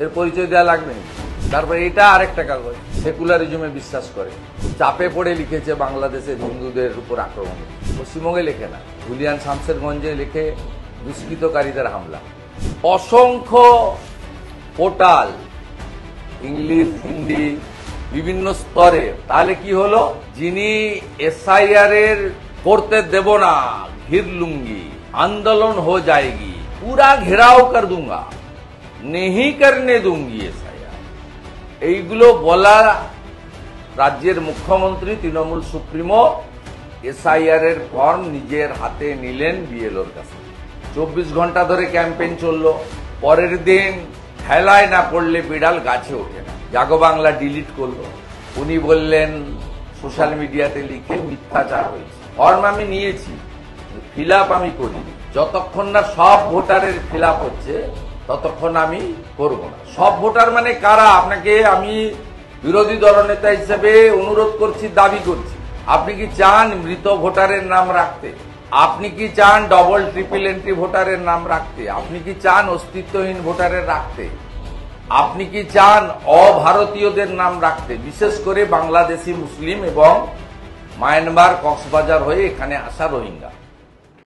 এর পরিচয় দেওয়া লাগবে না। তারপরে এটা আরেকটা কাগজ, সেকুলারিজমে বিশ্বাস করে, চাপে পড়ে লিখেছে বাংলাদেশের হিন্দুদের উপর আক্রমণ। পশ্চিমবঙ্গে লেখে না, হুলিয়ান শামসেরগঞ্জে লিখে দুষ্কৃতকারীদের হামলা। অসংখ্য পোর্টাল, ইংলিশ, হিন্দি, বিভিন্ন স্তরে। তাহলে কি হলো, যিনি এসআইআর এর করতে দেব না, ঘির লুঙ্গি, আন্দোলন হো যায়গি, পুরা ঘেরাও কর দুঙ্গা, নেহি করনে দুঙ্গি এসআইআর, এইগুলো বলা রাজ্যের মুখ্যমন্ত্রী তৃণমূল সুপ্রিমো এসআইআর এর ফর্ম নিজের হাতে নিলেন বিএলওর কাছে। 24 ঘন্টা ধরে ক্যাম্পেইন চললো। পরের দিন হেলায় না পড়লে বিড়াল গাছে ওঠে না, জাগো বাংলা ডিলিট করলো। উনি বললেন সোশ্যাল মিডিয়াতে লিখে মিথ্যাচার হয়েছে। ফর্ম আমি নিয়েছি, ফিল আপ আমি করিনি। যতক্ষণ না সব ভোটারের ফিল আপ হচ্ছে ততক্ষণ আমি করব না। সব ভোটার মানে কারা? আপনাকে আমি বিরোধী দলনেতা হিসেবে অনুরোধ করছি, দাবি করছি, আপনি কি চান মৃত ভোটারের নাম রাখতে? আপনি কি চান ডবল ট্রিপল এন্ট্রি ভোটারের নাম রাখতে? আপনি কি চান অস্তিত্বহীন ভোটারের রাখতে? আপনি কি চান অভারতীয়দের নাম রাখতে? বিশেষ করে বাংলাদেশি মুসলিম এবং মায়ানমার, কক্সবাজার হয়ে এখানে আসা রোহিঙ্গা।